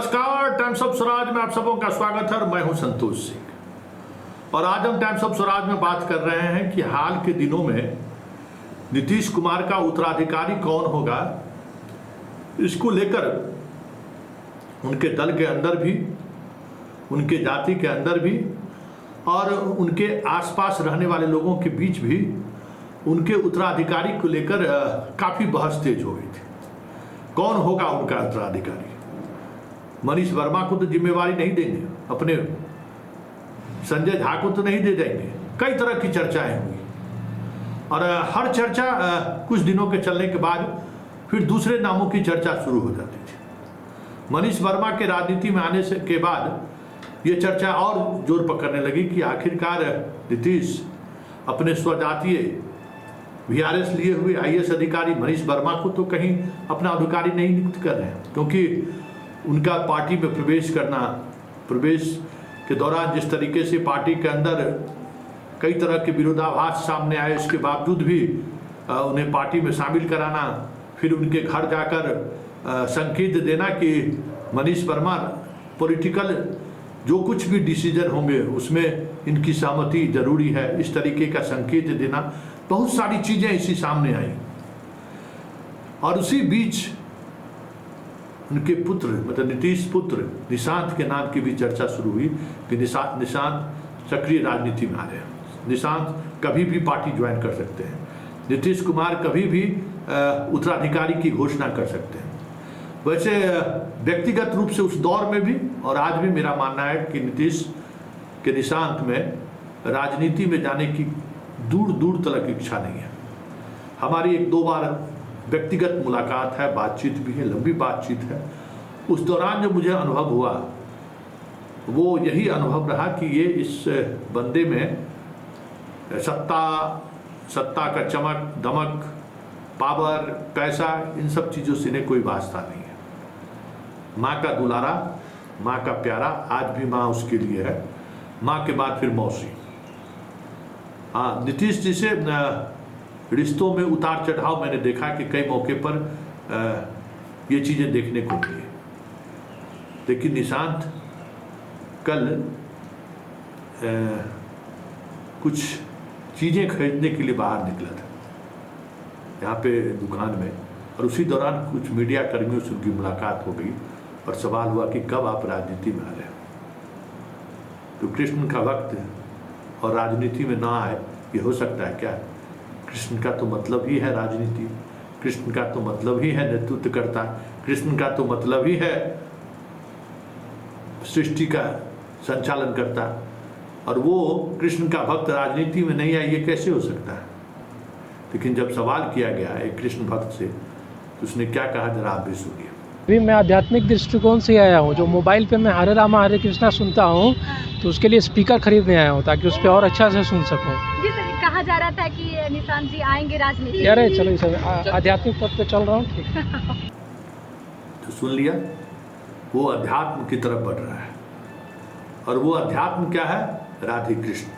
नमस्कार, times of Swaraj में आप सबों का स्वागत है और मैं हूं संतोष सिंह। और आज हम टाइम्स ऑफ स्वराज में बात कर रहे हैं कि हाल के दिनों में नीतीश कुमार का उत्तराधिकारी कौन होगा, इसको लेकर उनके दल के अंदर भी, उनके जाति के अंदर भी और उनके आसपास रहने वाले लोगों के बीच भी उनके उत्तराधिकारी को लेकर काफ़ी बहस तेज हो गई थी। कौन होगा उनका उत्तराधिकारी? मनीष वर्मा को तो जिम्मेवारी नहीं देंगे, अपने संजय झा को तो नहीं दे देंगे। कई तरह की चर्चाएं हुई और हर चर्चा कुछ दिनों के चलने के बाद फिर दूसरे नामों की चर्चा शुरू हो जाती थी। मनीष वर्मा के राजनीति में आने से के बाद ये चर्चा और जोर पकड़ने लगी कि आखिरकार नीतीश अपने स्वजातीय वीआरएस लिए हुए आईएएस अधिकारी मनीष वर्मा को तो कहीं अपना अधिकारी नहीं नियुक्त कर रहे हैं, क्योंकि उनका पार्टी में प्रवेश के दौरान जिस तरीके से पार्टी के अंदर कई तरह के विरोधाभास सामने आए, इसके बावजूद भी उन्हें पार्टी में शामिल कराना, फिर उनके घर जाकर संकेत देना कि मनीष वर्मा पॉलिटिकल जो कुछ भी डिसीजन होंगे उसमें इनकी सहमति जरूरी है, इस तरीके का संकेत देना, बहुत सारी चीज़ें इसी सामने आई। और उसी बीच उनके पुत्र मतलब नीतीश पुत्र निशांत के नाम की भी चर्चा शुरू हुई कि निशांत सक्रिय राजनीति में आ रहे हैं। निशांत कभी भी पार्टी ज्वाइन कर सकते हैं, नीतीश कुमार कभी भी उत्तराधिकारी की घोषणा कर सकते हैं। वैसे व्यक्तिगत रूप से उस दौर में भी और आज भी मेरा मानना है कि नीतीश के निशांत में राजनीति में जाने की दूर दूर तक इच्छा नहीं है। हमारी एक दो बार व्यक्तिगत मुलाकात है, बातचीत भी है, लंबी बातचीत है। उस दौरान जो मुझे अनुभव हुआ वो यही अनुभव रहा कि ये इस बंदे में सत्ता का चमक दमक, पावर, पैसा, इन सब चीज़ों से इन्हें कोई वास्ता नहीं है। माँ का दुलारा, माँ का प्यारा, आज भी माँ उसके लिए है, माँ के बाद फिर मौसी। हाँ, नीतीश जी से रिश्तों में उतार चढ़ाव मैंने देखा कि कई मौके पर ये चीज़ें देखने को मिली। लेकिन निशांत कल कुछ चीज़ें खरीदने के लिए बाहर निकला था यहाँ पे दुकान में, और उसी दौरान कुछ मीडिया कर्मियों से उनकी मुलाकात हो गई और सवाल हुआ कि कब आप राजनीति में आ रहे हैं। तो कृष्ण का वक्त और राजनीति में ना आए, ये हो सकता है क्या? कृष्ण का तो मतलब ही है राजनीति, कृष्ण का तो मतलब ही है नेतृत्व करता, कृष्ण का तो मतलब ही है सृष्टि का संचालन करता, और वो कृष्ण का भक्त राजनीति में नहीं आए, ये कैसे हो सकता है? लेकिन जब सवाल किया गया एक कृष्ण भक्त से तो उसने क्या कहा, जरा आप भी सुनिए। अभी मैं आध्यात्मिक दृष्टिकोण से आया हूँ। जो मोबाइल पे मैं हरे रामा हरे कृष्णा सुनता हूँ, तो उसके लिए स्पीकर खरीदने आया हूँ ताकि उस पर और अच्छा से सुन सकूँ। जी सर, कहा जा रहा था कि निशांत जी आएंगे राजनीति। अरे चलो सर, आध्यात्मिक पद पे चल रहा हूँ, ठीक है। तो सुन लिया, वो अध्यात्म की तरफ बढ़ रहा है। और वो अध्यात्म क्या है? राधे कृष्ण।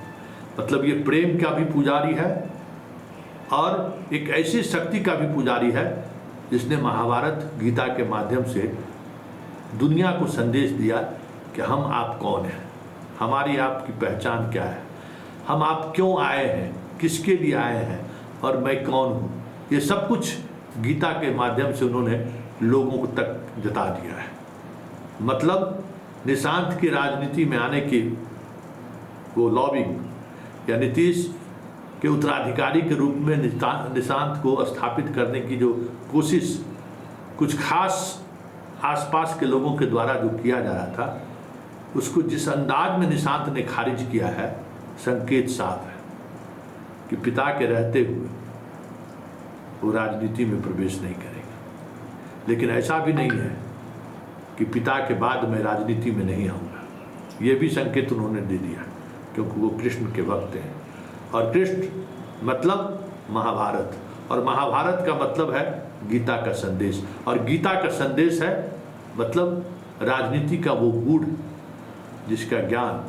मतलब ये प्रेम का भी पुजारी है और एक ऐसी शक्ति का भी पुजारी है जिसने महाभारत गीता के माध्यम से दुनिया को संदेश दिया कि हम आप कौन हैं, हमारी आपकी पहचान क्या है, हम आप क्यों आए हैं, किसके लिए आए हैं और मैं कौन हूँ। ये सब कुछ गीता के माध्यम से उन्होंने लोगों तक जता दिया है। मतलब निशांत की राजनीति में आने की वो लॉबिंग या नीतीश के उत्तराधिकारी के रूप में निशांत को स्थापित करने की जो कोशिश कुछ खास आसपास के लोगों के द्वारा जो किया जा रहा था, उसको जिस अंदाज में निशांत ने खारिज किया है, संकेत साफ है कि पिता के रहते हुए वो राजनीति में प्रवेश नहीं करेगा। लेकिन ऐसा भी नहीं है कि पिता के बाद मैं राजनीति में नहीं आऊँगा, ये भी संकेत उन्होंने दे दिया, क्योंकि वो कृष्ण के भक्त हैं। और कृष्ण मतलब महाभारत, और महाभारत का मतलब है गीता का संदेश, और गीता का संदेश है मतलब राजनीति का वो गुण जिसका ज्ञान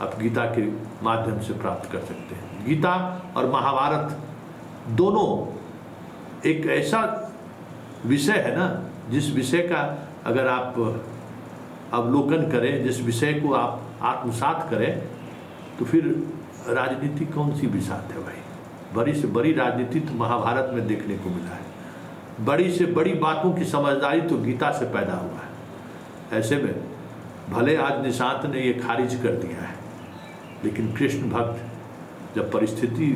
आप गीता के माध्यम से प्राप्त कर सकते हैं। गीता और महाभारत दोनों एक ऐसा विषय है ना, जिस विषय का अगर आप अवलोकन करें, जिस विषय को आप आत्मसात करें, तो फिर राजनीति कौन सी विषाद है भाई। बड़ी से बड़ी राजनीति तो महाभारत में देखने को मिला है। बड़ी से बड़ी बातों की समझदारी तो गीता से पैदा हुआ है। ऐसे में भले आज निशांत ने ये खारिज कर दिया है, लेकिन कृष्ण भक्त जब परिस्थिति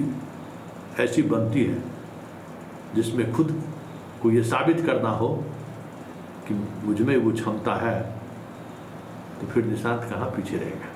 ऐसी बनती है जिसमें खुद को ये साबित करना हो कि मुझ में वो क्षमता है, तो फिर निशांत कहाँ पीछे रहेगा।